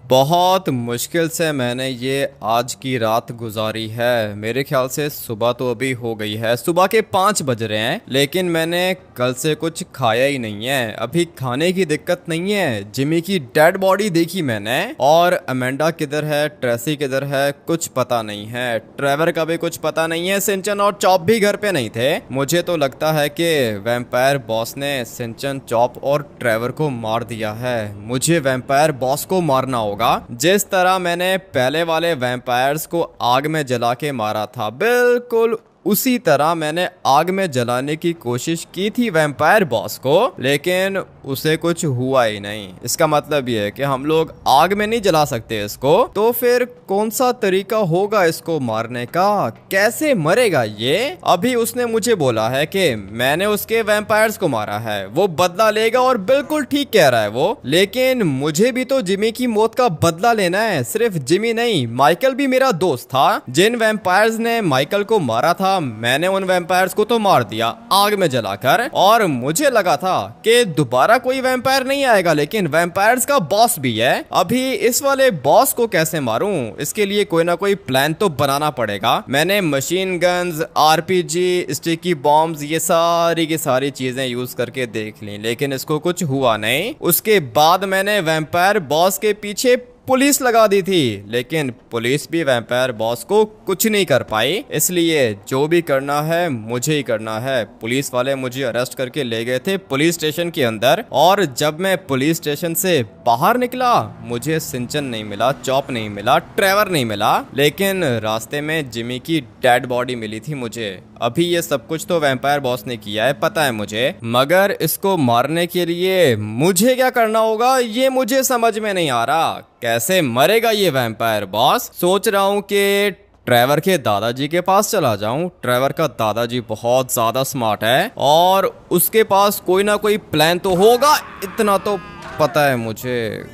बहुत मुश्किल से मैंने ये आज की रात गुजारी है। मेरे ख्याल से सुबह तो अभी हो गई है, सुबह के 5 बज रहे हैं, लेकिन मैंने कल से कुछ खाया ही नहीं है। अभी खाने की दिक्कत नहीं है, जिमी की डेड बॉडी देखी मैंने, और अमेंडा किधर है, ट्रेसी किधर है, कुछ पता नहीं है। ट्रेवर का भी कुछ पता नहीं है। सिंचन और चॉप भी घर पे नहीं थे। मुझे तो लगता है कि वैम्पायर बॉस ने सिंचन, चॉप और ट्रेवर को मार दिया है। मुझे वैम्पायर बॉस को मारना होगा। जिस तरह मैंने पहले वाले वैम्पायर्स को आग में जला के मारा था, बिल्कुल उसी तरह मैंने आग में जलाने की कोशिश की थी वैम्पायर बॉस को, लेकिन उसे कुछ हुआ ही नहीं। इसका मतलब ये है कि हम लोग आग में नहीं जला सकते इसको, तो फिर कौन सा तरीका होगा इसको मारने का? कैसे मरेगा ये? अभी उसने मुझे बोला है कि मैंने उसके वैम्पायर्स को मारा है, वो बदला लेगा, और बिल्कुल ठीक कह रहा है वो। लेकिन मुझे भी तो जिमी की मौत का बदला लेना है। सिर्फ जिमी नहीं, माइकल भी मेरा दोस्त था। जिन वैम्पायर्स ने माइकल को मारा था, मैंने उन वैम्पायर्स को तो मार दिया आग में जलाकर, और मुझे लगा था कि दोबारा कोई वैम्पायर नहीं आएगा, लेकिन वैम्पायर्स का बॉस भी है। अभी इस वाले बॉस को कैसे मारूं? इसके लिए कोई ना कोई प्लान तो बनाना पड़ेगा। मैंने machine guns, RPG, sticky bombs, ये सारी की सारी चीजें यूज करके देख ली, लेकिन इसको कुछ हुआ नहीं। उसके बाद मैंने वैम्पायर बॉस के पीछे पुलिस लगा दी थी, लेकिन पुलिस भी वैम्पायर बॉस को कुछ नहीं कर पाई। इसलिए जो भी करना है मुझे ही करना है। पुलिस वाले मुझे अरेस्ट करके ले गए थे पुलिस स्टेशन के अंदर, और जब मैं पुलिस स्टेशन से बाहर निकला, मुझे सिंचन नहीं मिला, चॉप नहीं मिला, ट्रेवर नहीं मिला, लेकिन रास्ते में जिमी की डेड बॉडी मिली थी मुझे। अभी ये सब कुछ तो वैम्पायर बॉस ने किया है, पता है मुझे, मगर इसको मारने के लिए मुझे क्या करना होगा ये मुझे समझ में नहीं आ रहा। कैसे मरेगा ये वैम्पायर बॉस? सोच रहा हूँ कि ट्रेवर के दादाजी के पास चला जाऊं। ट्रेवर का दादाजी बहुत ज्यादा स्मार्ट है, और उसके पास कोई ना कोई प्लान तो होगा, इतना तो पता है मुझे।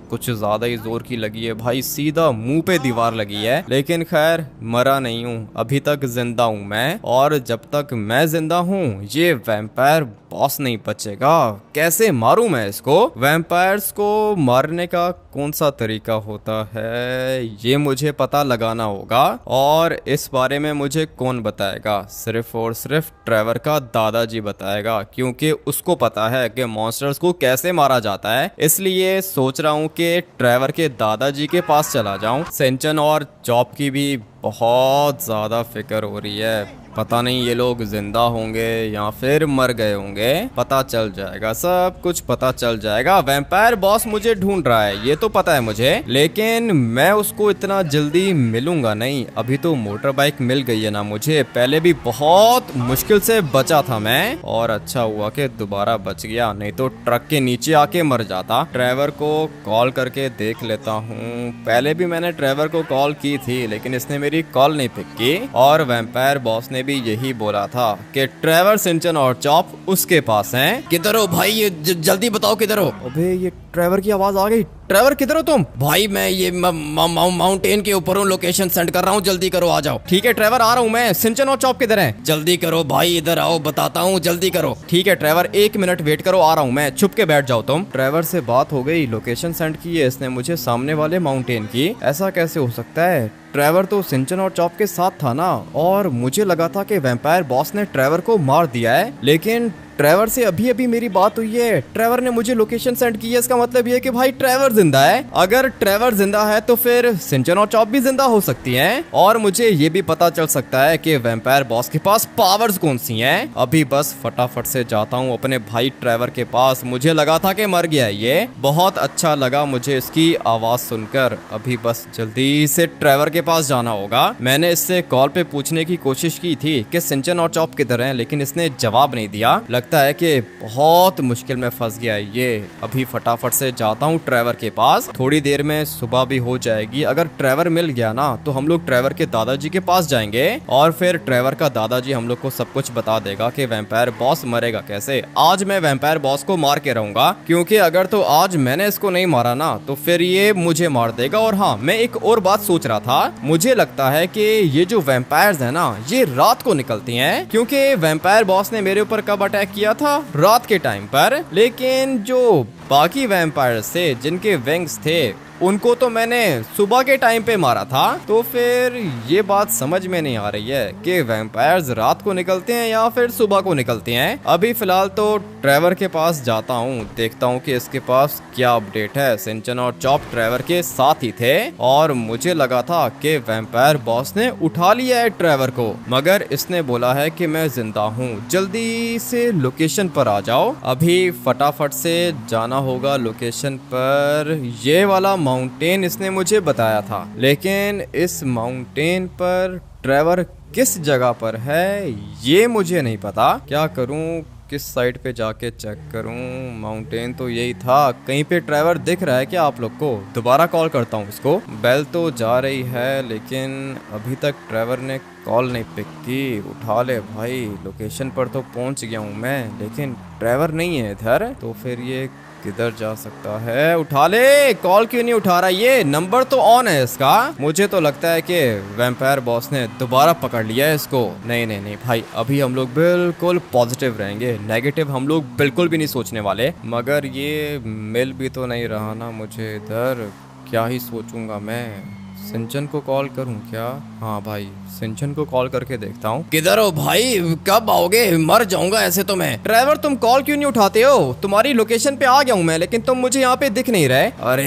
कुछ ज्यादा ही जोर की लगी है भाई, सीधा मुंह पे दीवार लगी है। लेकिन खैर, मरा नहीं हूँ, अभी तक जिंदा हूँ मैं, और जब तक मैं जिंदा हूँ ये वैम्पायर बॉस नहीं बचेगा। कैसे मारूं मैं इसको? वैम्पायर्स को मारने का कौन सा तरीका होता है ये मुझे पता लगाना होगा, और इस बारे में मुझे कौन बताएगा? सिर्फ और सिर्फ ट्रेवर का दादाजी बताएगा, क्योंकि उसको पता है कि मॉन्स्टर्स को कैसे मारा जाता है। इसलिए सोच रहा हूँ कि ट्रेवर के दादाजी के पास चला जाऊं। सिंचन और चॉप की भी बहुत ज्यादा फिक्र हो रही है। पता नहीं ये लोग जिंदा होंगे या फिर मर गए होंगे, पता चल जाएगा, सब कुछ पता चल जाएगा। वैम्पायर बॉस मुझे ढूंढ रहा है, ये तो पता है मुझे, लेकिन मैं उसको इतना जल्दी मिलूंगा नहीं। अभी तो मोटर बाइक मिल गई है ना मुझे, पहले भी बहुत मुश्किल से बचा था मैं, और अच्छा हुआ कि दोबारा बच गया, नहीं तो ट्रक के नीचे आके मर जाता। ट्रेवर को कॉल करके देख लेता हूँ। पहले भी मैंने ट्रेवर को कॉल की थी, लेकिन इसने मेरी कॉल नहीं पिक की, और वैम्पायर बॉस ने भी यही बोला था कि ट्रेवर, सिंचन और चॉप उसके पास हैं। किधर हो भाई? ये जल्दी बताओ किधर हो? अबे ये ट्रेवर की आवाज आ गई। ट्रेवर किधर हो तुम? भाई मैं ये माउंटेन के ऊपर हूँ, लोकेशन सेंड कर रहा हूँ, जल्दी करो, आ जाओ। ठीक है ट्रेवर, आ रहा हूँ मैं। सिंचन और चॉप किधर हैं? जल्दी करो भाई, इधर आओ, बताता हूँ, जल्दी करो। ठीक है ट्रेवर, 1 मिनट वेट करो, आ रहा हूँ मैं, छुप के बैठ जाओ तुम। ट्रेवर से बात हो गई, लोकेशन सेंड की है इसने मुझे सामने वाले माउंटेन की। ऐसा कैसे हो सकता है? ट्रेवर तो सिंचन और चॉप के साथ था ना, और मुझे लगा था कि वैम्पायर बॉस ने ट्रेवर को मार दिया है, लेकिन ट्रेवर से अभी अभी मेरी बात हुई है, ट्रेवर ने मुझे लोकेशन सेंड की है। इसका मतलब ये कि भाई ट्रेवर जिंदा है। अगर ट्रेवर जिंदा है तो फिर सिंचन और चॉप भी जिंदा हो सकती हैं, और मुझे ये भी पता चल सकता है कि वैम्पायर बॉस के पास पावर्स कौन सी हैं। अभी बस फटाफट से जाता हूँ अपने भाई ट्रेवर के पास। मुझे लगा था कि मर गया है ये, बहुत अच्छा लगा मुझे इसकी आवाज सुनकर। अभी बस जल्दी से ट्रेवर के पास जाना होगा। मैंने इससे कॉल पे पूछने की कोशिश की थी कि सिंचन और चॉप किधर हैं, लेकिन इसने जवाब नहीं दिया। लगता है कि बहुत मुश्किल में फंस गया है ये। अभी फटाफट से जाता हूँ ट्रेवर के पास, थोड़ी देर में सुबह भी हो जाएगी। अगर ट्रेवर मिल गया ना तो हम लोग ट्रेवर के दादाजी के पास जाएंगे, और फिर ट्रेवर का दादाजी हम लोग को सब कुछ बता देगा कि वैम्पायर बॉस मरेगा कैसे। आज मैं वैम्पायर बॉस को मार के रहूंगा, क्योंकि अगर तो आज मैंने इसको नहीं मारा ना तो फिर ये मुझे मार देगा। और हाँ, मैं एक और बात सोच रहा था, मुझे लगता है कि ये जो वैम्पायर्स है ना, ये रात को निकलती हैं, क्योंकि वैम्पायर बॉस ने मेरे ऊपर कब अटैक किया था? रात के टाइम पर। लेकिन जो बाकी वैम्पायर्स थे जिनके विंग्स थे उनको तो मैंने सुबह के टाइम पे मारा था। तो फिर ये बात समझ में नहीं आ रही है कि वैम्पायर्स रात को निकलते हैं या फिर सुबह को निकलते हैं। अभी फिलहाल तो ट्रेवर के पास जाता हूँ, देखता हूँ कि इसके पास क्या अपडेट है। सिंचन और चॉप ट्रेवर के साथ ही थे और मुझे लगा था कि वैम्पायर बॉस ने उठा लिया है ट्रेवर को, मगर इसने बोला है कि मैं जिंदा हूँ, जल्दी से लोकेशन पर आ जाओ। अभी फटाफट से जाना होगा लोकेशन पर। ये वाला माउंटेन इसने मुझे बताया था, लेकिन इस माउंटेन पर ट्रेवर किस जगह पर है ये मुझे नहीं पता। क्या करूं, किस साइड पे जाके चेक करूं? माउंटेन तो यही था। कहीं पे ट्रेवर दिख रहा है क्या आप लोग को? दोबारा कॉल करता हूं इसको। बेल तो जा रही है लेकिन अभी तक ट्रेवर ने कॉल नहीं पिक की। उठा ले भाई, लोकेशन पर तो पहुंच गया हूं मैं, लेकिन ट्रेवर नहीं है इधर। तो फिर ये किधर जा सकता है? उठा ले, कॉल क्यों नहीं उठा रहा? ये नंबर तो ऑन है इसका। मुझे तो लगता है कि वैम्पायर बॉस ने दोबारा पकड़ लिया है इसको। नहीं नहीं नहीं भाई, अभी हम लोग बिल्कुल पॉजिटिव रहेंगे, नेगेटिव हम लोग बिल्कुल भी नहीं सोचने वाले। मगर ये मिल भी तो नहीं रहा ना मुझे इधर, क्या ही सोचूंगा मैं। सिंचन को कॉल करूं क्या? हाँ भाई, सिंचन को कॉल करके देखता हूँ। किधर हो भाई, कब आओगे? मर जाऊंगा ऐसे तो मैं। ड्राइवर तुम कॉल क्यों नहीं उठाते हो? तुम्हारी लोकेशन पे आ गया हूँ मैं, लेकिन तुम मुझे यहाँ पे दिख नहीं रहे। अरे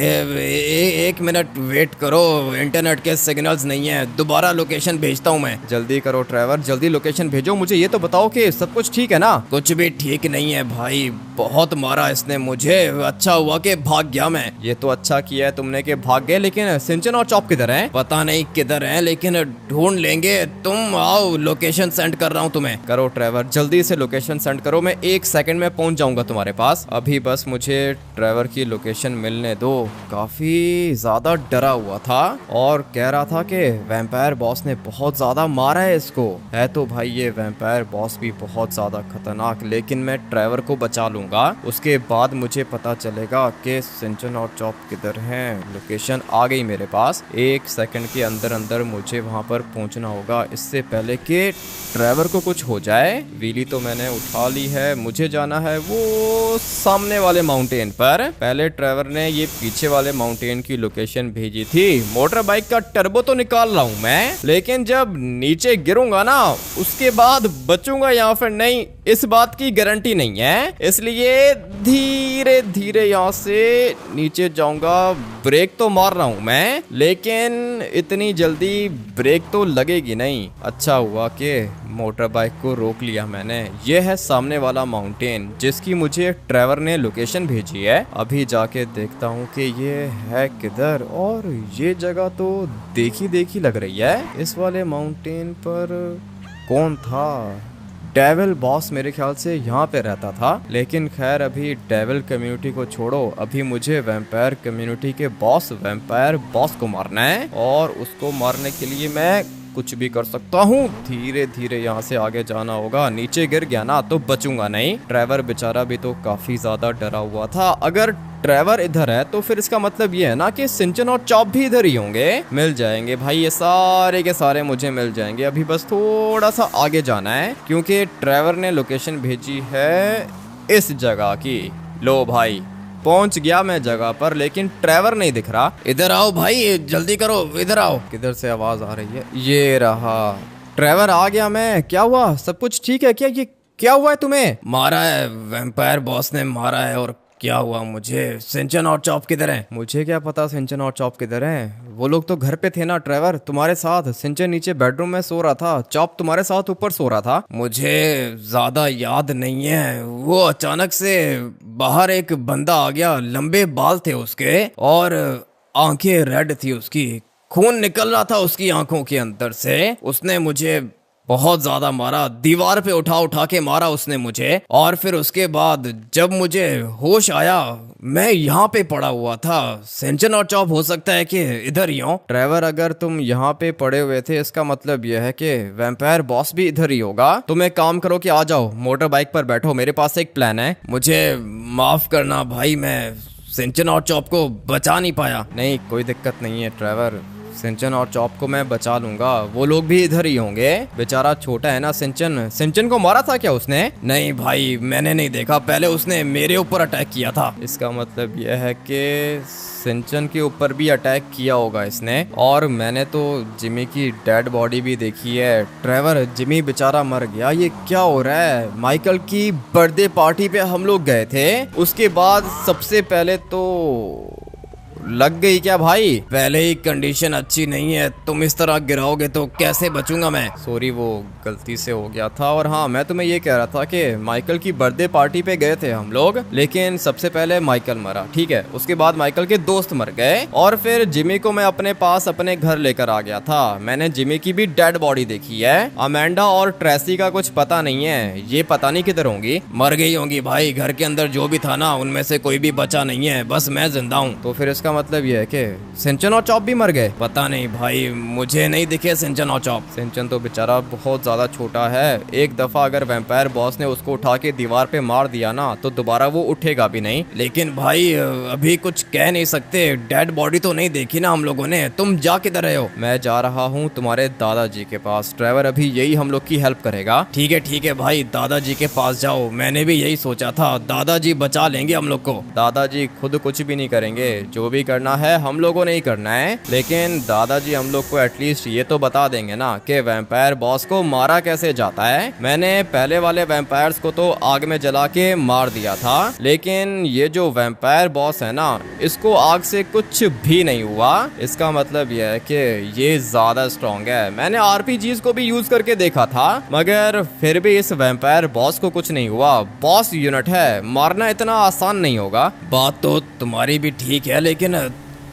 एक मिनट वेट करो, इंटरनेट के सिग्नल्स नहीं है, दोबारा लोकेशन भेजता हूँ मैं। जल्दी करो ड्राइवर, जल्दी लोकेशन भेजो। मुझे ये तो बताओ कि सब कुछ ठीक है ना? कुछ भी ठीक नहीं है भाई, बहुत मारा इसने मुझे। अच्छा हुआ कि भाग गया मैं। ये तो अच्छा किया है तुमने कि भाग गए, लेकिन सिंचन और चॉप किधर हैं? पता नहीं किधर हैं, लेकिन ढूंढ लेंगे। तुम आओ, लोकेशन सेंड कर रहा हूँ तुम्हें। करो ट्रेवर, जल्दी से लोकेशन सेंड करो, मैं 1 सेकंड में पहुंच जाऊंगा तुम्हारे पास। अभी बस मुझे ट्रेवर की लोकेशन मिलने दो। काफी ज्यादा डरा हुआ था और कह रहा था कि वैम्पायर बॉस ने बहुत ज्यादा मारा है इसको। है तो भाई ये वैम्पायर बॉस भी बहुत ज्यादा खतरनाक, लेकिन मैं ट्रेवर को बचा लूंगा। उसके बाद मुझे पता चलेगा कि सिंचन और चॉप किधर हैं। लोकेशन आ गई मेरे पास। 1 सेकंड के अंदर अंदर मुझे वहां पर पहुंचना होगा, इससे पहले कि ड्राइवर को कुछ हो जाए। व्हीली तो मैंने उठा ली है, मुझे जाना है वो सामने वाले माउंटेन पर। पहले ड्राइवर ने ये पीछे वाले माउंटेन की लोकेशन भेजी थी। मोटर बाइक का टर्बो तो निकाल रहा हूं मैं, लेकिन जब नीचे गिरूंगा ना उसके बाद बचूंगा या फिर नहीं, इस बात की गारंटी नहीं है। इसलिए धीरे धीरे यहाँ से नीचे जाऊंगा। ब्रेक तो मार रहा हूं मैं, लेकिन इतनी जल्दी ब्रेक तो लगेगी नहीं। अच्छा हुआ कि मोटर बाइक को रोक लिया मैंने। ये है सामने वाला माउंटेन जिसकी मुझे ट्रेवर ने लोकेशन भेजी है। अभी जाके देखता हूँ कि ये है किधर। और ये जगह तो देखी देखी लग रही है। इस वाले माउंटेन पर कौन था? डेविल बॉस मेरे ख्याल से यहाँ पे रहता था, लेकिन खैर अभी डेविल कम्युनिटी को छोड़ो, अभी मुझे वैम्पायर कम्युनिटी के बॉस वैम्पायर बॉस को मारना है। और उसको मारने के लिए मैं कुछ भी कर सकता हूँ। धीरे धीरे यहाँ से आगे जाना होगा। नीचे गिर गया ना तो बचूंगा नहीं। ड्राइवर बेचारा भी तो काफी ज्यादा डरा हुआ था। अगर ड्राइवर इधर है तो फिर इसका मतलब ये है ना कि सिंचन और चॉप भी इधर ही होंगे। मिल जाएंगे भाई, ये सारे के सारे मुझे मिल जाएंगे। अभी बस थोड़ा सा आगे जाना है, क्योंकि ड्राइवर ने लोकेशन भेजी है इस जगह की। लो भाई, पहुंच गया मैं जगह पर, लेकिन ट्रेवर नहीं दिख रहा। इधर आओ भाई, जल्दी करो, इधर आओ। किधर से आवाज आ रही है? ये रहा, ट्रेवर आ गया मैं। क्या हुआ, सब कुछ ठीक है क्या? ये क्या हुआ है तुम्हें? मारा है, वैम्पायर बॉस ने मारा है। और क्या हुआ मुझे? सिंचन और चॉप किधर हैं? मुझे क्या पता सिंचन और चॉप किधर हैं। वो लोग तो घर पे थे ना ट्रेवर, तुम्हारे साथ। सिंचन नीचे बेडरूम में सो रहा था, चॉप तुम्हारे साथ ऊपर सो रहा था। मुझे ज्यादा याद नहीं है। वो अचानक से बाहर एक बंदा आ गया, लंबे बाल थे उसके और आंखें रेड थी उसकी, खून निकल रहा था उसकी आंखों के अंदर से। उसने मुझे बहुत ज्यादा मारा, दीवार पे उठा उठा के मारा उसने मुझे। और फिर उसके बाद जब मुझे होश आया, मैं यहाँ पे पड़ा हुआ था। सिंचन और चॉप हो सकता है कि इधर ही हो। ड्राइवर, अगर तुम यहाँ पे पड़े हुए थे, इसका मतलब यह है कि वैम्पायर बॉस भी इधर ही होगा। तुम एक काम करो कि आ जाओ, मोटर बाइक पर बैठो, मेरे पास एक प्लान है। मुझे माफ करना भाई, मैं सिंचन और चॉप को बचा नहीं पाया। नहीं, कोई दिक्कत नहीं है ड्राइवर, सिंचन और चॉप को मैं बचा लूंगा, वो लोग भी इधर ही होंगे। बेचारा छोटा है ना सिंचन। सिंचन को मारा था क्या उसने? नहीं भाई मैंने नहीं देखा, पहले उसने मेरे ऊपर अटैक किया था। इसका मतलब यह है कि सिंचन के ऊपर भी अटैक किया होगा इसने। और मैंने तो जिमी की डेड बॉडी भी देखी है। ट्रेवर, जिमी बेचारा मर गया, ये क्या हो रहा है? माइकल की बर्थडे पार्टी पे हम लोग गए थे, उसके बाद सबसे पहले तो लग गई क्या भाई? पहले ही कंडीशन अच्छी नहीं है, तुम इस तरह गिराओगे तो कैसे बचूंगा मैं? सॉरी, वो गलती से हो गया था। और हाँ, मैं तुम्हें ये कह रहा था कि माइकल की बर्थडे पार्टी पे गए थे हम लोग, लेकिन सबसे पहले माइकल मरा, ठीक है। उसके बाद माइकल के दोस्त मर गए और फिर जिमी को मैं अपने पास अपने घर लेकर आ गया था। मैंने जिमी की भी डेड बॉडी देखी है। अमेंडा और ट्रेसी का कुछ पता नहीं है, ये पता नहीं किधर होंगी। मर गई होंगी भाई, घर के अंदर जो भी था ना उनमें से कोई भी बचा नहीं है, बस मैं जिंदा हूँ। तो फिर इसका मतलब ये है कि सिंचन और चॉप भी मर गए? पता नहीं भाई, मुझे नहीं दिखे सिंचन और चॉप। सिंचन तो बेचारा बहुत ज्यादा छोटा है, एक दफा अगर वैम्पायर बॉस ने उसको उठा के दीवार पे मार दिया ना तो दोबारा वो उठेगा भी नहीं। लेकिन भाई अभी कुछ कह नहीं सकते, डेड बॉडी तो नहीं देखी ना हम लोगों ने। तुम जा किधर रहे हो? मैं जा रहा हूँ तुम्हारे दादाजी के पास। ट्रेवर अभी यही हम लोग की हेल्प करेगा। ठीक है भाई, दादाजी के पास जाओ। मैंने भी यही सोचा था, दादाजी बचा लेंगे हम लोग को। दादाजी खुद कुछ भी नहीं करेंगे, जो भी करना है हम लोगों ने ही करना है। लेकिन दादाजी हम लोग को एटलीस्ट ये तो बता देंगे ना कि वैम्पायर बॉस को मारा कैसे जाता है। मैंने पहले वाले वैम्पायर्स को तो आग में जला के मार दिया था, लेकिन ये जो वैम्पायर बॉस है ना, इसको आग से कुछ भी नहीं हुआ। इसका मतलब यह है कि ये ज्यादा स्ट्रॉन्ग है। मैंने आरपीजीज को भी यूज करके देखा था, मगर फिर भी इस वैम्पायर बॉस को कुछ नहीं हुआ। बॉस यूनिट है, मारना इतना आसान नहीं होगा। बात तो तुम्हारी भी ठीक है, लेकिन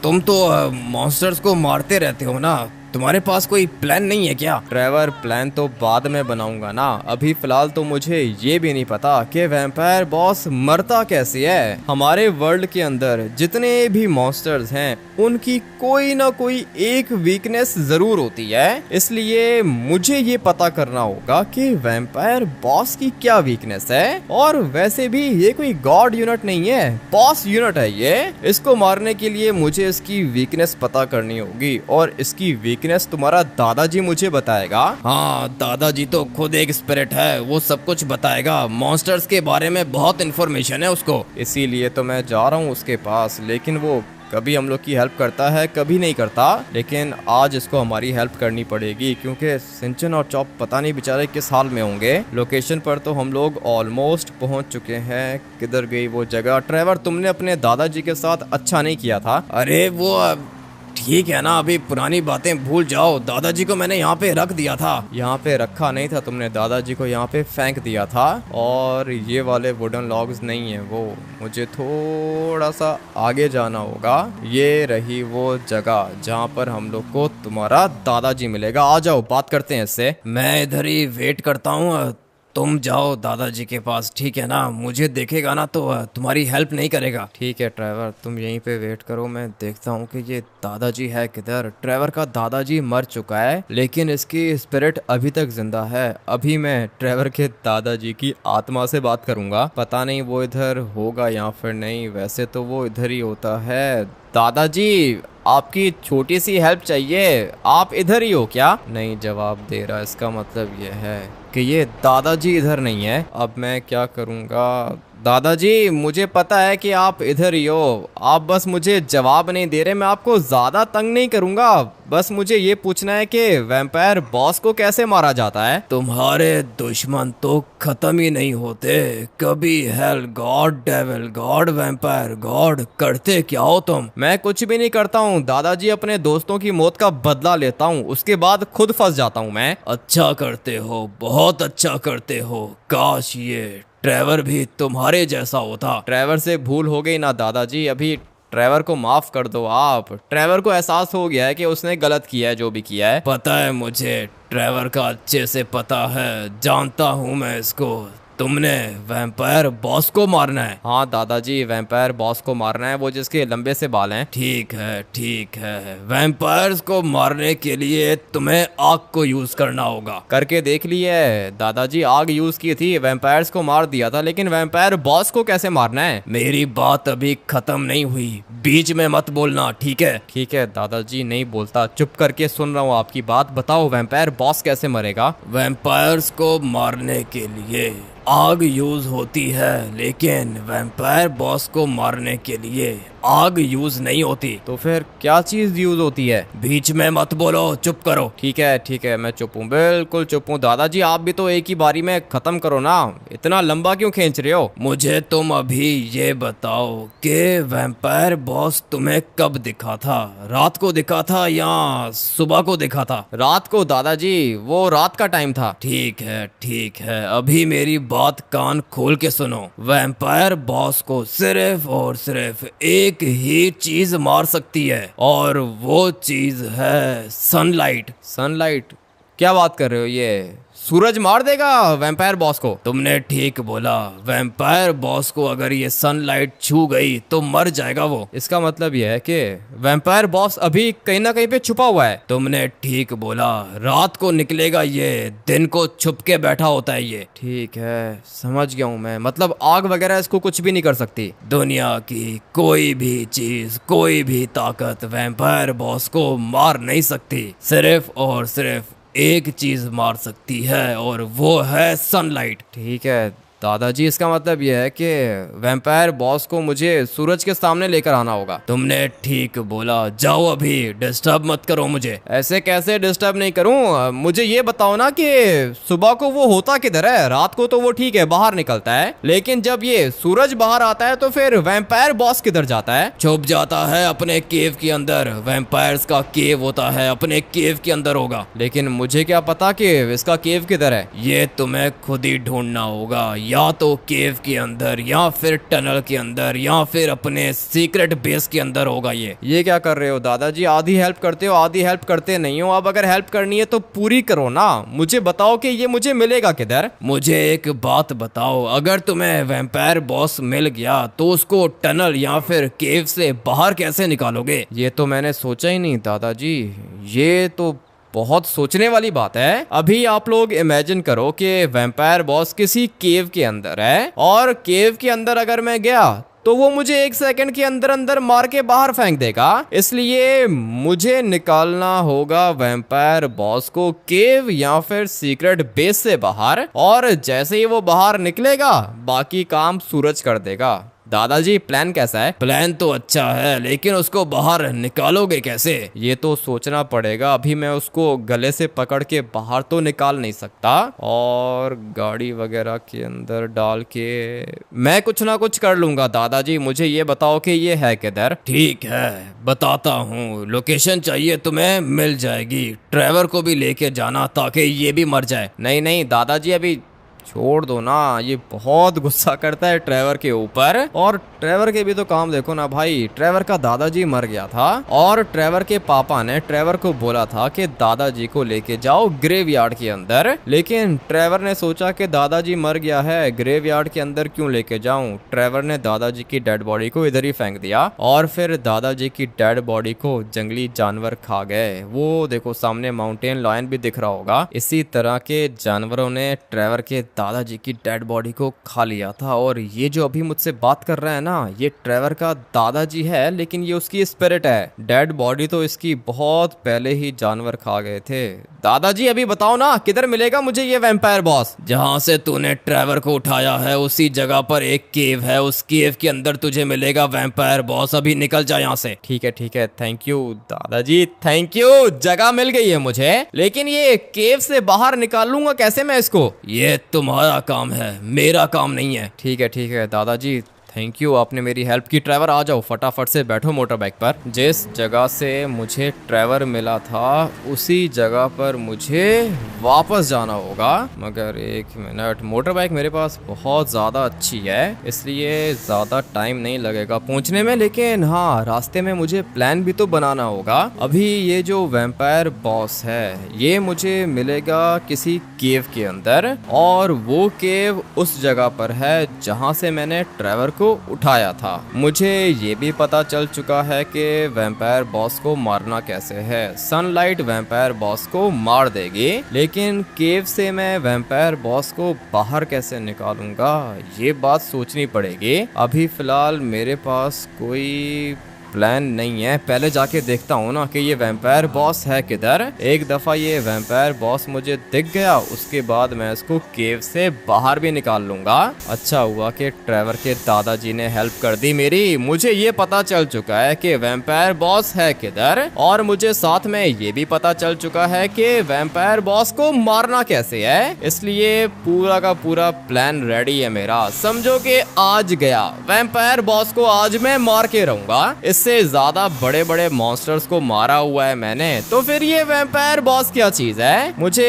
तुम तो मॉन्स्टर्स को मारते रहते हो ना, तुम्हारे पास कोई प्लान नहीं है क्या? ट्रेवर, प्लान तो बाद में बनाऊंगा ना, अभी फिलहाल तो मुझे ये भी नहीं पता कि वैम्पायर बॉस मरता कैसे है। हमारे वर्ल्ड के अंदर जितने भी मॉन्स्टर्स हैं उनकी कोई ना कोई एक वीकनेस जरूर होती है, इसलिए मुझे ये पता करना होगा कि वैम्पायर बॉस की क्या वीकनेस है। और वैसे भी ये कोई गॉड यूनिट नहीं है, बॉस यूनिट है ये। इसको मारने के लिए मुझे इसकी वीकनेस पता करनी होगी, और इसकी वीकनेस तुम्हारा दादाजी मुझे बताएगा। हाँ, दादाजी तो खुद एक स्पिरिट है, वो सब कुछ बताएगा। मॉन्स्टर्स के बारे में बहुत इन्फॉर्मेशन है उसको, इसीलिए तो मैं जा रहा हूँ उसके पास। लेकिन वो कभी हम लोग की हेल्प करता है, कभी नहीं करता। लेकिन आज इसको हमारी हेल्प करनी पड़ेगी, क्योंकि सिंचन और चॉप पता नहीं बेचारे किस हाल में होंगे। लोकेशन पर तो हम लोग ऑलमोस्ट पहुंच चुके हैं। किधर गई वो जगह? ट्रेवर, तुमने अपने दादाजी के साथ अच्छा नहीं किया था। अरे वो ठीक है ना, अभी पुरानी बातें भूल जाओ। दादाजी को मैंने यहाँ पे रख दिया था। यहाँ पे रखा नहीं था तुमने, दादाजी को यहाँ पे फेंक दिया था। और ये वाले वुडन लॉग्स नहीं है वो, मुझे थोड़ा सा आगे जाना होगा। ये रही वो जगह जहाँ पर हम लोग को तुम्हारा दादाजी मिलेगा। आ जाओ, बात करते हैं इससे। मैं इधर ही वेट करता हूँ, तुम जाओ दादाजी के पास, ठीक है ना? मुझे देखेगा ना तो तुम्हारी हेल्प नहीं करेगा। ठीक है ट्रेवर, तुम यहीं पे वेट करो, मैं देखता हूँ कि ये दादाजी है किधर। ट्रेवर का दादाजी मर चुका है, लेकिन इसकी स्पिरिट अभी तक जिंदा है। अभी मैं ट्रेवर के दादाजी की आत्मा से बात करूंगा, पता नहीं वो इधर होगा या फिर नहीं। वैसे तो वो इधर ही होता है। दादाजी, आपकी छोटी सी हेल्प चाहिए, आप इधर ही हो क्या? नहीं जवाब दे रहा, इसका मतलब ये है कि ये दादाजी इधर नहीं है। अब मैं क्या करूँगा? दादाजी, मुझे पता है कि आप इधर ही हो, आप बस मुझे जवाब नहीं दे रहे। मैं आपको ज्यादा तंग नहीं करूंगा, बस मुझे ये पूछना है कि वैम्पायर बॉस को कैसे मारा जाता है? तुम्हारे दुश्मन तो खत्म ही नहीं होते कभी। Hello God, devil God, vampire God, करते क्या हो तुम? मैं कुछ भी नहीं करता हूँ दादाजी, अपने दोस्तों की मौत का बदला लेता हूँ, उसके बाद खुद फंस जाता हूँ मैं। अच्छा करते हो, बहुत अच्छा करते हो। काश ये ट्रेवर भी तुम्हारे जैसा होता। ट्रेवर से भूल हो गई ना दादाजी, अभी ट्रेवर को माफ कर दो आप। ट्रेवर को एहसास हो गया है कि उसने गलत किया है, जो भी किया है। पता है मुझे, ट्रेवर का अच्छे से पता है, जानता हूँ मैं इसको। तुमने वैम्पायर बॉस को मारना है? हाँ दादाजी, वैम्पायर बॉस को मारना है, वो जिसके लंबे से बाल हैं। ठीक है ठीक है, वैम्पायर्स को मारने के लिए तुम्हें आग को यूज करना होगा। करके देख लिए दादाजी, आग यूज की थी, वैम्पायर्स को मार दिया था, लेकिन वैम्पायर बॉस को कैसे मारना है? मेरी बात अभी खत्म नहीं हुई, बीच में मत बोलना, ठीक है? ठीक है दादाजी, नहीं बोलता, चुप करके सुन रहा हूँ आपकी बात। बताओ वैम्पायर बॉस कैसे मरेगा? वैम्पायर्स को मारने के लिए आग यूज होती है, लेकिन वैम्पायर बॉस को मारने के लिए आग यूज नहीं होती। तो फिर क्या चीज यूज होती है? बीच में मत बोलो, चुप करो। ठीक है, मैं चुप हूँ, बिल्कुल चुप हूँ। दादाजी आप भी तो एक ही बारी में खत्म करो ना, इतना लंबा क्यों खींच रहे हो? मुझे तुम अभी ये बताओ कि वैम्पायर बॉस तुम्हें कब दिखा था? रात को दिखा था या सुबह को दिखा था? रात को दादाजी, वो रात का टाइम था। ठीक है, अभी मेरी बात कान खोल के सुनो। वैम्पायर बॉस को सिर्फ और सिर्फ एक ही चीज मार सकती है, और वो चीज है सनलाइट। सनलाइट? क्या बात कर रहे हो, ये सूरज मार देगा वैम्पायर बॉस को? तुमने ठीक बोला, वैम्पायर बॉस को अगर ये सनलाइट छू गई तो मर जाएगा वो। इसका मतलब यह है कि वैम्पायर बॉस अभी कहीं ना कहीं पे छुपा हुआ है। तुमने ठीक बोला, रात को निकलेगा ये, दिन को छुप के बैठा होता है ये। ठीक है, समझ गया हूँ मैं, मतलब आग वगैरह इसको कुछ भी नहीं कर सकती। दुनिया की कोई भी चीज, कोई भी ताकत वैम्पायर बॉस को मार नहीं सकती, सिर्फ और सिर्फ एक चीज मार सकती है, और वो है सनलाइट। ठीक है दादाजी, इसका मतलब यह है कि वैम्पायर बॉस को मुझे सूरज के सामने लेकर आना होगा। तुमने ठीक बोला, जाओ अभी, डिस्टर्ब मत करो मुझे। ऐसे कैसे डिस्टर्ब नहीं करूं? मुझे ये बताओ ना कि सुबह को वो होता किधर है? रात को तो वो ठीक है बाहर निकलता है, लेकिन जब ये सूरज बाहर आता है तो फिर वैम्पायर बॉस किधर जाता है? छुप जाता है अपने केव के अंदर। वैम्पायर्स का केव होता है, अपने केव के अंदर होगा। लेकिन मुझे क्या पता कि इसका केव किधर है? ये तुम्हें खुद ही ढूंढना होगा, या तो केव के अंदर, या फिर टनल के अंदर, या फिर अपने सीक्रेट बेस के अंदर होगा ये क्या कर रहे हो दादाजी? आधी हेल्प करते हो, आधी हेल्प करते नहीं हो। अब अगर हेल्प करनी है तो पूरी करो ना। मुझे बताओ कि ये मुझे मिलेगा किधर? मुझे एक बात बताओ, अगर तुम्हें वैम्पायर बॉस मिल गया तो उसको टनल या फिर केव से बाहर कैसे निकालोगे? ये तो मैंने सोचा ही नहीं दादाजी, ये तो बहुत सोचने वाली बात है। अभी आप लोग इमेजिन करो कि वैम्पायर बॉस किसी केव के अंदर है, और केव के अंदर अगर मैं गया तो वो मुझे 1 सेकंड के अंदर अंदर मार के बाहर फेंक देगा। इसलिए मुझे निकालना होगा वैम्पायर बॉस को केव या फिर सीक्रेट बेस से बाहर, और जैसे ही वो बाहर निकलेगा बाकी काम सूरज कर देगा। दादाजी प्लान कैसा है? प्लान तो अच्छा है, लेकिन उसको बाहर निकालोगे कैसे? ये तो सोचना पड़ेगा। अभी मैं उसको गले से पकड़ के बाहर तो निकाल नहीं सकता, और गाड़ी वगैरह के अंदर डाल के मैं कुछ ना कुछ कर लूंगा। दादाजी मुझे ये बताओ कि ये है किधर? ठीक है, बताता हूँ। लोकेशन चाहिए तुम्हें, मिल जाएगी। ट्रेवर को भी लेके जाना ताकि ये भी मर जाए। नहीं दादाजी, अभी छोड़ दो ना, ये बहुत गुस्सा करता है ट्रेवर के ऊपर। और ट्रेवर के भी तो काम देखो ना भाई, ट्रेवर का दादाजी मर गया था, और ट्रेवर के पापा ने ट्रेवर को बोला था कि दादाजी को लेके जाओ ग्रेवयार्ड के अंदर। लेकिन ट्रेवर ने सोचा कि दादाजी मर गया है, ग्रेवयार्ड के अंदर क्यों लेके जाऊं। ट्रेवर ने दादाजी की डेड बॉडी को इधर ही फेंक दिया, और फिर दादाजी की डेड बॉडी को जंगली जानवर खा गए। वो देखो सामने माउंटेन लायन भी दिख रहा होगा। इसी तरह के जानवरों ने ट्रेवर के दादाजी की डेड बॉडी को खा लिया था। और ये जो अभी मुझसे बात कर रहा है ना, ये ट्रेवर का दादाजी है, लेकिन ये उसकी स्पिरिट है। डेड बॉडी तो इसकी बहुत पहले ही जानवर खा गए थे। दादाजी अभी बताओ ना, किधर मिलेगा मुझे ये वैम्पायर बॉस? जहाँ से तूने ट्रेवर को उठाया है उसी जगह पर एक केव है, उस केव के अंदर तुझे मिलेगा वैम्पायर बॉस। अभी निकल जा यहाँ से। ठीक है, थैंक यू दादाजी, थैंक यू। जगह मिल गई है मुझे, लेकिन ये केव से बाहर निकाल लूंगा कैसे मैं इसको? ये तुम्हारा काम है, मेरा काम नहीं है। ठीक है दादाजी, थैंक यू, आपने मेरी हेल्प की। ट्रेवर आ जाओ, फटाफट से बैठो मोटर बाइक पर। जिस जगह से मुझे ट्रेवर मिला था उसी जगह पर मुझे वापस जाना होगा। मगर एक मिनट, मोटर बाइक मेरे पास बहुत ज़्यादा अच्छी है, इसलिए ज़्यादा टाइम नहीं लगेगा पहुंचने में। लेकिन हाँ, रास्ते में मुझे प्लान भी तो बनाना होगा। अभी ये जो वैम्पायर बॉस है ये मुझे मिलेगा किसी केव के अंदर, और वो केव उस जगह पर है जहां से मैंने ट्रेवर को उठाया था। मुझे ये भी पता चल चुका है कि वैम्पायर बॉस को मारना कैसे है। सनलाइट वैम्पायर बॉस को मार देगी, लेकिन केव से मैं वैम्पायर बॉस को बाहर कैसे निकालूंगा, ये बात सोचनी पड़ेगी। अभी फिलहाल मेरे पास कोई प्लान नहीं है। पहले जाके देखता हूँ ना कि ये वैम्पायर बॉस है किधर। एक दफ़ा ये वैम्पायर बॉस मुझे दिख गया, उसके बाद मैं इसको केव से बाहर भी निकाल लूंगा। अच्छा हुआ कि ट्रेवर के दादाजी ने हेल्प कर दी मेरी। मुझे ये पता चल चुका है कि वैम्पायर बॉस है किधर, और मुझे साथ में ये भी पता चल चुका है कि वैम्पायर बॉस को मारना कैसे है। इसलिए पूरा का पूरा प्लान रेडी है मेरा। समझो कि आज गया, वैम्पायर बॉस को आज मैं मार के रहूंगा। इससे ज्यादा बड़े बड़े मॉन्स्टर्स को मारा हुआ है मैंने, तो फिर ये वैम्पायर बॉस क्या चीज है। मुझे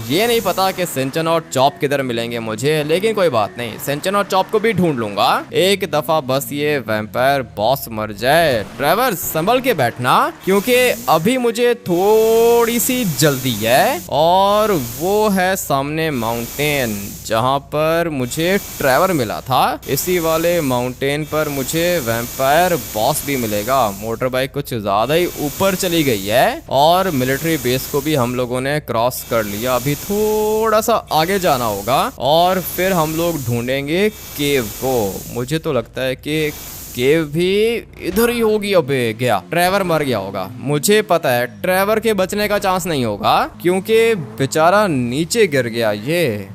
ये नहीं पता कि सिंचन और चॉप किधर मिलेंगे मुझे, लेकिन कोई बात नहीं, सिंचन और चॉप को भी ढूंढ लूंगा। एक दफा बस ये वैम्पायर बॉस मर जाए। ट्रेवर संभल के बैठना, क्योंकि अभी मुझे थोड़ी सी जल्दी है, और वो है सामने माउंटेन जहां पर मुझे ट्रेवर मिला था। इसी वाले माउंटेन पर मुझे वैम्पायर बॉस भी मिलेगा। मोटर बाइक कुछ ज्यादा ही ऊपर चली गई है, और मिलिट्री बेस को भी हम लोगों ने क्रॉस कर लिया। अभी थोड़ा सा आगे जाना होगा, और फिर हम लोग ढूंढेंगे केव को। मुझे तो लगता है कि केव भी इधर ही होगी। अबे गया, ट्रेवर मर गया होगा। मुझे पता है ट्रेवर के बचने का चांस नहीं होगा, क्योंकि बेचारा नीचे गिर गया। ये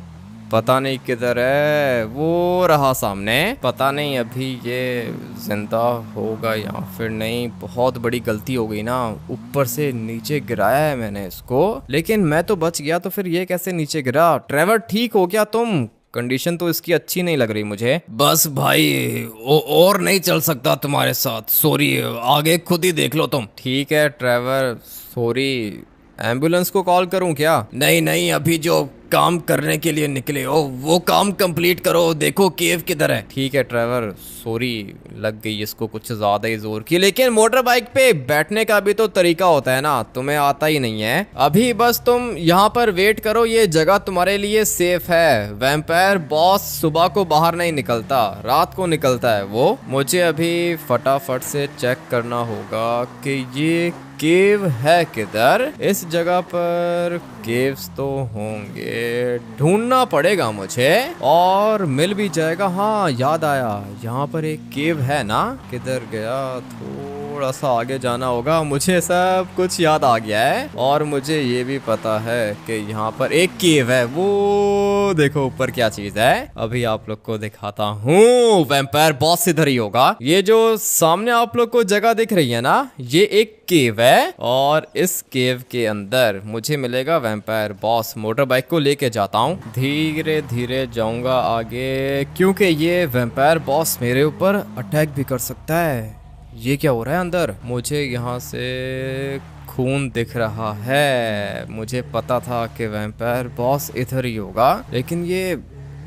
पता नहीं किधर है, वो रहा सामने। पता नहीं अभी ये जिंदा होगा या फिर नहीं। बहुत बड़ी गलती हो गई ना, ऊपर से नीचे गिराया है मैंने इसको, लेकिन मैं तो बच गया, तो फिर ये कैसे नीचे गिरा। ट्रेवर ठीक हो गया तुम? कंडीशन तो इसकी अच्छी नहीं लग रही मुझे। बस भाई, और नहीं चल सकता तुम्हारे साथ, सॉरी, आगे खुद ही देख लो तुम। ठीक है ट्रेवर, सॉरी। एम्बुलेंस को कॉल करूं क्या? नहीं नहीं, अभी जो काम करने के लिए निकले हो वो काम कंप्लीट करो। देखो केव किधर है। ठीक है ट्रेवर, सॉरी, लग गई इसको कुछ ज्यादा ही जोर की। लेकिन मोटर बाइक पे बैठने का भी तो तरीका होता है ना, तुम्हें आता ही नहीं है। अभी बस तुम यहाँ पर वेट करो, ये जगह तुम्हारे लिए सेफ है। वैम्पायर बॉस सुबह को बाहर नहीं निकलता, रात को निकलता है वो। मुझे अभी फटाफट से चेक करना होगा कि ये केव है किधर। इस जगह पर केव्स तो होंगे, ढूंढना पड़ेगा मुझे, और मिल भी जाएगा। हाँ याद आया, यहाँ पर एक केव है ना। किधर गया? थोड़ा सा आगे जाना होगा। मुझे सब कुछ याद आ गया है, और मुझे ये भी पता है कि यहाँ पर एक केव है। वो देखो ऊपर क्या चीज है, अभी आप लोग को दिखाता हूँ। वैम्पायर बॉस इधर ही होगा। ये जो सामने आप लोग को जगह दिख रही है ना, ये एक केव है, और इस केव के अंदर मुझे मिलेगा वैम्पायर बॉस। मोटर बाइक को लेके जाता हूँ, धीरे धीरे जाऊंगा आगे, क्योंकि ये वैम्पायर बॉस मेरे ऊपर अटैक भी कर सकता है। ये क्या हो रहा है अंदर? मुझे यहाँ से खून दिख रहा है। मुझे पता था कि वैम्पायर बॉस इधर ही होगा, लेकिन ये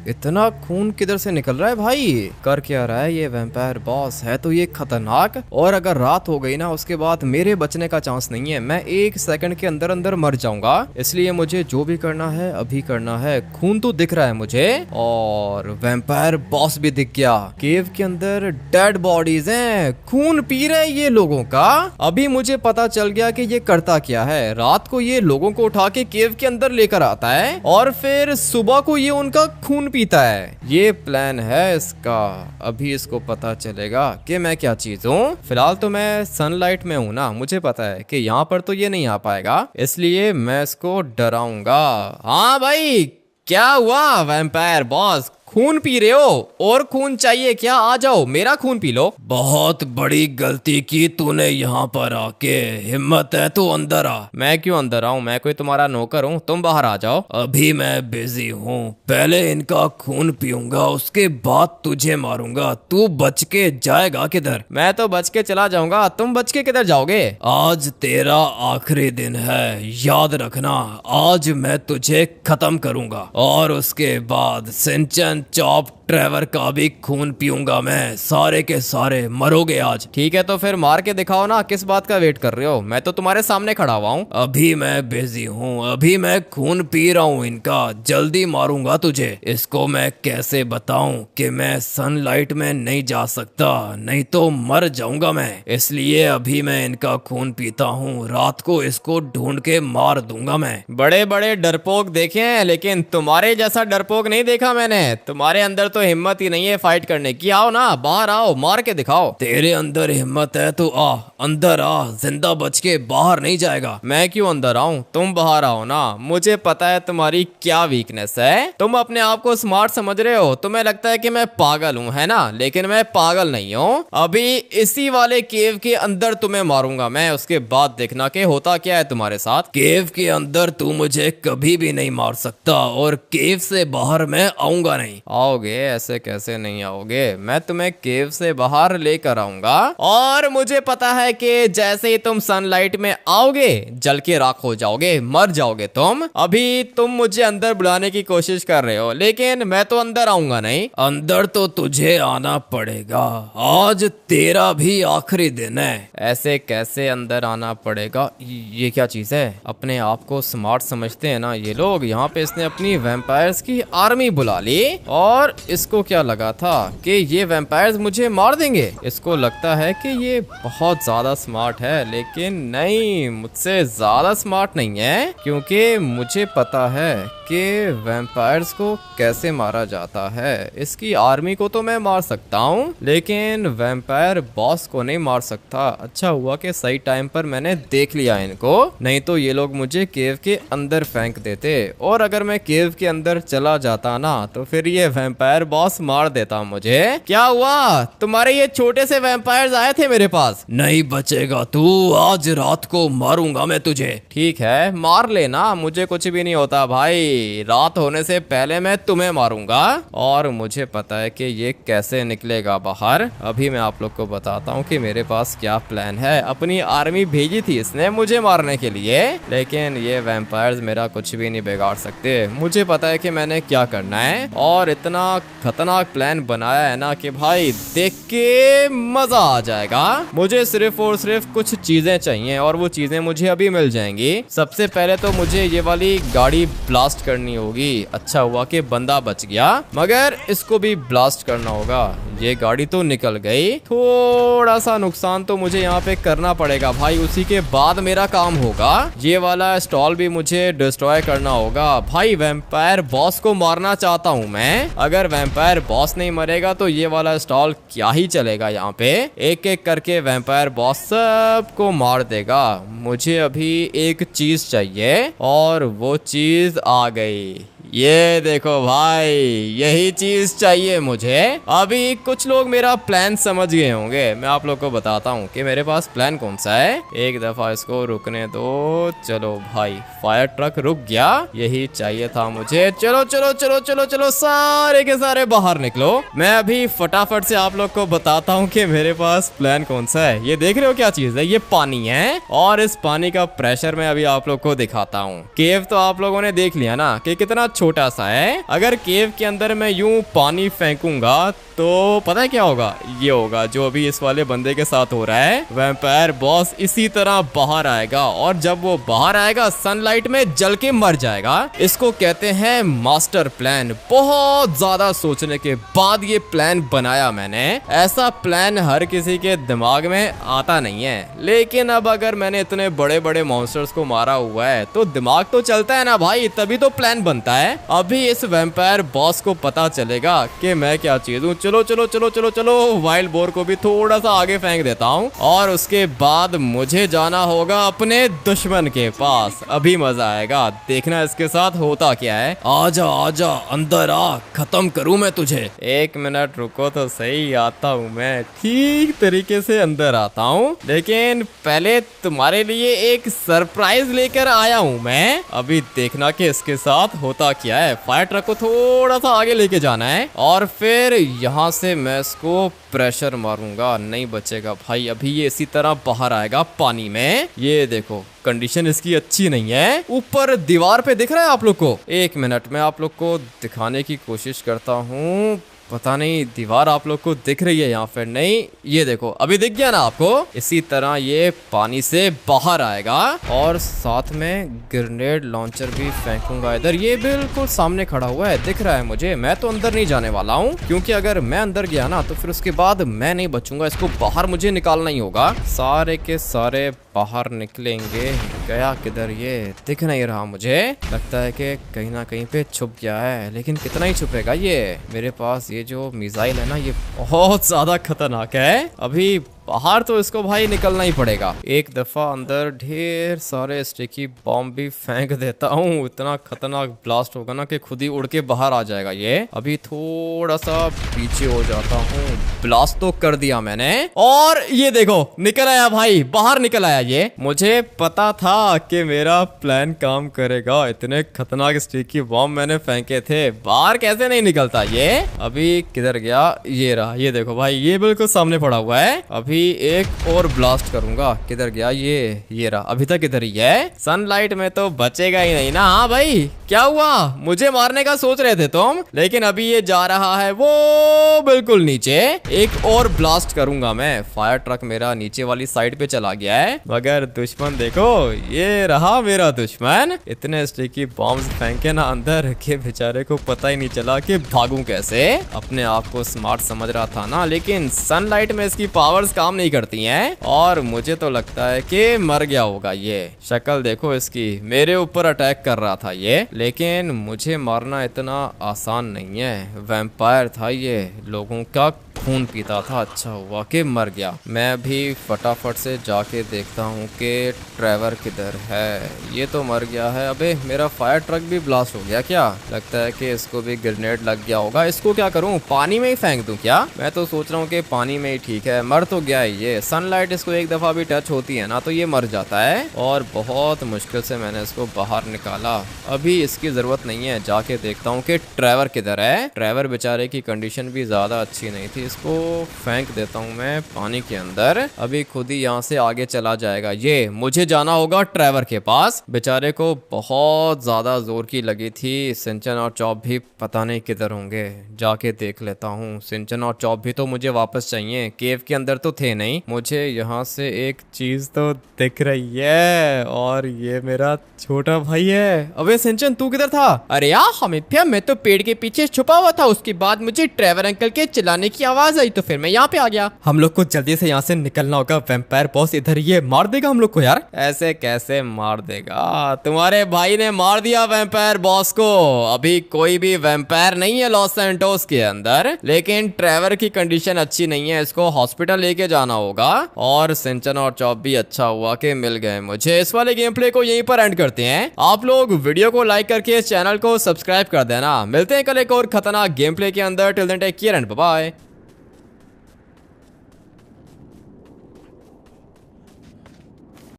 इतना खून किधर से निकल रहा है भाई? कर क्या रहा है ये वैम्पायर बॉस? है तो ये खतरनाक, और अगर रात हो गई ना उसके बाद मेरे बचने का चांस नहीं है। मैं 1 सेकंड के अंदर अंदर मर जाऊंगा। इसलिए मुझे जो भी करना है अभी करना है। खून तो दिख रहा है मुझे, और वैम्पायर बॉस भी दिख गया। केव के अंदर डेड बॉडीज हैं, खून पी रहे ये लोगों का। अभी मुझे पता चल गया कि ये करता क्या है। रात को ये लोगों को उठा के केव के अंदर लेकर आता है, और फिर सुबह को ये उनका खून पीता है। ये प्लान है इसका। अभी इसको पता चलेगा कि मैं क्या चीज हूँ। फिलहाल तो मैं सनलाइट में हूँ ना, मुझे पता है कि यहाँ पर तो ये नहीं आ पाएगा, इसलिए मैं इसको डराऊंगा। हाँ भाई, क्या हुआ वैम्पायर बॉस? खून पी रहे हो? और खून चाहिए क्या? आ जाओ, मेरा खून पी लो। बहुत बड़ी गलती की तूने यहाँ पर आके। हिम्मत है तो अंदर आ। मैं क्यों अंदर आऊं? मैं कोई तुम्हारा नौकर हूँ? तुम बाहर आ जाओ। अभी मैं बिजी हूँ, पहले इनका खून पीऊंगा, उसके बाद तुझे मारूंगा। तू बच के जाएगा किधर? मैं तो बच के चला जाऊंगा, तुम बच के किधर जाओगे? आज तेरा आखिरी दिन है, याद रखना। आज मैं तुझे खत्म करूंगा और उसके बाद सिंचन, चॉप, ट्रेवर का भी खून पीऊंगा मैं। सारे के सारे मरोगे आज। ठीक है तो फिर मार के दिखाओ ना, किस बात का वेट कर रहे हो? मैं तो तुम्हारे सामने खड़ा हुआ हूँ। अभी मैं बिजी हूँ, अभी मैं खून पी रहा हूँ इनका। जल्दी मारूंगा तुझे। इसको मैं कैसे बताऊं कि मैं सनलाइट में नहीं जा सकता, नहीं तो मर जाऊंगा मैं। इसलिए अभी मैं इनका खून पीता हूँ, रात को इसको ढूंढ के मार दूंगा मैं। बड़े बड़े डरपोक देखे हैं, लेकिन तुम्हारे जैसा डरपोक नहीं देखा मैंने। तुम्हारे अंदर तो हिम्मत ही नहीं है फाइट करने की। आओ ना, बाहर आओ, मार के दिखाओ। तेरे अंदर हिम्मत है तो आ, अंदर आ, जिंदा बच के बाहर नहीं जाएगा। मैं क्यों अंदर आऊं? तुम बाहर आओ ना। मुझे पता है तुम्हारी क्या वीकनेस है। तुम अपने आप को स्मार्ट समझ रहे हो। तुम्हें लगता है कि मैं पागल हूँ, है ना? लेकिन मैं पागल नहीं हूँ। अभी इसी वाले केव के अंदर तुम्हें मारूंगा मैं, उसके बाद देखना कि होता क्या है तुम्हारे साथ। केव के अंदर तू मुझे कभी भी नहीं मार सकता और केव से बाहर मैं आऊंगा नहीं। आओगे? ऐसे कैसे नहीं आओगे? मैं तुम्हें केव से बाहर लेकर आऊंगा और मुझे पता है कि जैसे ही तुम सनलाइट में आओगे जल के राख हो जाओगे, मर जाओगे तुम। अभी तुम मुझे अंदर बुलाने की कोशिश कर रहे हो, लेकिन मैं तो अंदर आऊंगा नहीं। अंदर तो तुझे आना पड़ेगा, आज तेरा भी आखिरी दिन है। ऐसे कैसे अंदर आना पड़ेगा? ये क्या चीज है? अपने आप को स्मार्ट समझते हैं ना ये लोग। यहाँ पे इसने अपनी वैम्पायर्स की आर्मी बुला ली और इसको क्या लगा था कि ये वैम्पायर्स मुझे मार देंगे। इसको लगता है कि ये बहुत ज्यादा स्मार्ट है, लेकिन नहीं, मुझसे ज्यादा स्मार्ट नहीं है, क्योंकि मुझे पता है कि वैम्पायर्स को कैसे मारा जाता है। इसकी आर्मी को तो मैं मार सकता हूँ, लेकिन वैम्पायर बॉस को नहीं मार सकता। अच्छा हुआ कि सही टाइम पर मैंने देख लिया इनको, नहीं तो ये लोग मुझे केव के अंदर फेंक देते। और अगर मैं केव के अंदर चला जाता ना तो फिर ये वैम्पायर बॉस मार देता मुझे। क्या हुआ? तुम्हारे ये छोटे से वैम्पायर्स आए थे मेरे पास। नहीं बचेगा तू, आज रात को मारूंगा मैं तुझे। ठीक है, मार लेना, मुझे कुछ भी नहीं होता भाई। रात होने से पहले मैं तुम्हें मारूंगा और मुझे पता है कि ये कैसे निकलेगा बाहर। अभी मैं आप लोग को बताता हूँ कि मेरे पास क्या प्लान है। अपनी आर्मी भेजी थी इसने मुझे मारने के लिए, लेकिन ये वैम्पायर्स मेरा कुछ भी नहीं बिगाड़ सकते। मुझे पता है कि मैंने क्या करना है और इतना खतरनाक प्लान बनाया है ना कि भाई देख के मजा आ जाएगा। मुझे सिर्फ और सिर्फ कुछ चीजें चाहिए और वो चीजें मुझे अभी मिल जाएंगी। सबसे पहले तो मुझे ये वाली गाड़ी ब्लास्ट करनी होगी। अच्छा हुआ कि बंदा बच गया, मगर इसको भी ब्लास्ट करना होगा। ये गाड़ी तो निकल गई, थोड़ा सा नुकसान तो मुझे यहाँ पे करना पड़ेगा भाई, उसी के बाद मेरा काम होगा। ये वाला स्टॉल भी मुझे डिस्ट्रॉय करना होगा भाई। वैम्पायर बॉस को मारना चाहता हूँ मैं। अगर वैम्पायर बॉस नहीं मरेगा तो ये वाला स्टॉल क्या ही चलेगा। यहाँ पे एक एक करके वैम्पायर बॉस सबको मार देगा। मुझे अभी एक चीज चाहिए और वो चीज आ गई। ये देखो भाई, यही चीज चाहिए मुझे। अभी कुछ लोग मेरा प्लान समझ गए होंगे। मैं आप लोग को बताता हूँ कि मेरे पास प्लान कौन सा है। एक दफा इसको रुकने दो। चलो भाई, फायर ट्रक रुक गया, यही चाहिए था मुझे। चलो चलो चलो चलो चलो, सारे के सारे बाहर निकलो। मैं अभी फटाफट से आप लोग को बताता हूँ कि मेरे पास प्लान कौन सा है। ये देख रहे हो क्या चीज है? ये पानी है और इस पानी का प्रेशर मैं अभी आप लोग को दिखाता हूँ। केव तो आप लोगों ने देख लिया ना कि कितना छोटा सा है। अगर केव के अंदर मैं यूं पानी फेंकूंगा तो पता है क्या होगा? ये होगा जो अभी इस वाले बंदे के साथ हो रहा है। वैम्पायर बॉस इसी तरह बाहर आएगा और जब वो बाहर आएगा सनलाइट में जल के मर जाएगा। इसको कहते हैं मास्टर प्लान। बहुत ज्यादा सोचने के बाद ये प्लान बनाया मैंने। ऐसा प्लान हर किसी के दिमाग में आता नहीं है, लेकिन अब अगर मैंने इतने बड़े बड़े मॉन्स्टर्स को मारा हुआ है तो दिमाग तो चलता है ना भाई, तभी तो प्लान बनता है। अभी इस वैम्पायर बॉस को पता चलेगा कि मैं क्या चीज हूँ। चलो चलो चलो चलो चलो, वाइल्ड बोर को भी थोड़ा सा आगे फेंक देता हूँ और उसके बाद मुझे जाना होगा अपने दुश्मन के पास। अभी मजा आएगा, देखना इसके साथ होता क्या है। आजा आजा अंदर आ, खत्म करूं मैं तुझे। 1 मिनट रुको तो सही, आता हूँ मैं, ठीक तरीके से अंदर आता हूँ, लेकिन पहले तुम्हारे लिए एक सरप्राइज लेकर आया हूँ मैं। अभी देखना कि इसके साथ होता क्या है। फायर ट्रक को थोड़ा सा आगे लेके जाना है और फिर यहाँ से मैं इसको प्रेशर मारूंगा, नहीं बचेगा भाई। अभी ये इसी तरह बाहर आएगा पानी में। ये देखो कंडीशन इसकी अच्छी नहीं है। ऊपर दीवार पे दिख रहा है आप लोग को? 1 मिनट में आप लोग को दिखाने की कोशिश करता हूँ। पता नहीं दीवार आप लोग को दिख रही है यहाँ पे? नहीं, ये देखो अभी दिख गया ना आपको। इसी तरह ये पानी से बाहर आएगा और साथ में ग्रेनेड लॉन्चर भी फेंकूंगा इधर। ये बिल्कुल सामने खड़ा हुआ है, दिख रहा है मुझे। मैं तो अंदर नहीं जाने वाला हूँ, क्योंकि अगर मैं अंदर गया ना तो फिर उसके बाद मैं नहीं बचूंगा। इसको बाहर मुझे निकालना ही होगा। सारे के सारे बाहर निकलेंगे। गया किधर? ये दिख नहीं रहा मुझे। लगता है कि कहीं ना कहीं पे छुप गया है, लेकिन कितना ही छुपेगा ये। मेरे पास ये जो मिसाइल है ना, ये बहुत ज्यादा खतरनाक है। अभी बाहर तो इसको भाई निकलना ही पड़ेगा। एक दफा अंदर ढेर सारे स्टिकी बॉम्ब भी फेंक देता हूँ। इतना खतरनाक ब्लास्ट होगा ना कि खुद ही उड़ के बाहर आ जाएगा ये। अभी थोड़ा सा पीछे हो जाता हूँ। ब्लास्ट तो कर दिया मैंने और ये देखो निकल आया भाई, बाहर निकल आया ये। मुझे पता था कि मेरा प्लान काम करेगा। इतने खतरनाक स्टिकी बॉम्ब मैंने फेंके थे, बाहर कैसे नहीं निकलता ये। अभी किधर गया? ये रहा, ये देखो भाई, ये बिल्कुल सामने पड़ा हुआ है। अभी एक और ब्लास्ट करूंगा। किधर गया ये रहा, अभी तक इधर ही है। सनलाइट में तो बचेगा ही नहीं ना। हाँ भाई, क्या हुआ? मुझे मारने का सोच रहे थे तुम, लेकिन अभी ये जा रहा है वो बिल्कुल नीचे। एक और ब्लास्ट करूंगा मैं। फायर ट्रक मेरा नीचे वाली साइड पे चला गया है, मगर दुश्मन देखो, ये रहा मेरा दुश्मन। इतने स्टिकी बॉम्ब्स फेंके ना अंदर के बेचारे को पता ही नहीं चला कि भागूं कैसे। अपने आप को स्मार्ट समझ रहा था ना, लेकिन सनलाइट में इसकी पावर्स काम नहीं करती हैं और मुझे तो लगता है कि मर गया होगा ये। शक्ल देखो इसकी, मेरे ऊपर अटैक कर रहा था ये, लेकिन मुझे मारना इतना आसान नहीं है। वैम्पायर था ये, लोगों का खून पीता था। अच्छा हुआ कि मर गया। मैं भी फटाफट से जाके देखता हूँ कि ट्रेवर किधर है। ये तो मर गया है। अबे मेरा फायर ट्रक भी ब्लास्ट हो गया क्या? लगता है कि इसको भी ग्रेनेड लग गया होगा। इसको क्या करूँ, पानी में ही फेंक दूं क्या? मैं तो सोच रहा हूँ कि पानी में ही ठीक है। मर तो गया है ये। सनलाइट इसको एक दफा भी टच होती है ना तो ये मर जाता है, और बहुत मुश्किल से मैंने इसको बाहर निकाला। अभी इसकी जरूरत नहीं है। जाके देखता हूँ कि ट्रेवर किधर है। ट्रेवर बेचारे की कंडीशन भी ज्यादा अच्छी नहीं थी। इसको फेंक देता हूँ मैं पानी के अंदर। अभी खुद ही यहाँ से आगे चला जाएगा ये। मुझे जाना होगा ट्रेवर के पास। बेचारे को बहुत ज्यादा जोर की लगी थी। सिंचन और चॉप भी पता नहीं किधर होंगे, जाके देख लेता हूँ। सिंचन और चॉप भी तो मुझे वापस चाहिए, केव के अंदर तो थे नहीं। मुझे यहाँ से एक चीज तो दिख रही है, और ये मेरा छोटा भाई है। अबे सिंचन तू किधर था? अरे यार हमें मैं तो पेड़ के पीछे छुपा हुआ था। उसके बाद मुझे ट्रेवर अंकल के चिल्लाने की आवाज आई तो फिर मैं यहाँ पे आ गया। हम लोग को जल्दी से यहाँ से निकलना होगा। वैम्पायर बॉस इधर, ये मार देगा हम लोग को यार। ऐसे कैसे मार देगा? तुम्हारे भाई ने मार दिया वैम्पायर बॉस को। अभी कोई भी वैम्पायर नहीं है लॉस सैंटोस के अंदर, लेकिन ट्रेवर की कंडीशन अच्छी नहीं है, इसको हॉस्पिटल लेके जाना होगा। और सिंचन और चॉप भी अच्छा हुआ कि मिल गए मुझे। इस वाले गेम प्ले को यहीं पर एंड करते हैं। आप लोग वीडियो को लाइक करके इस चैनल को सब्सक्राइब कर देना। मिलते हैं कल एक और खतरनाक गेम प्ले के अंदर। Till then take care and bye bye.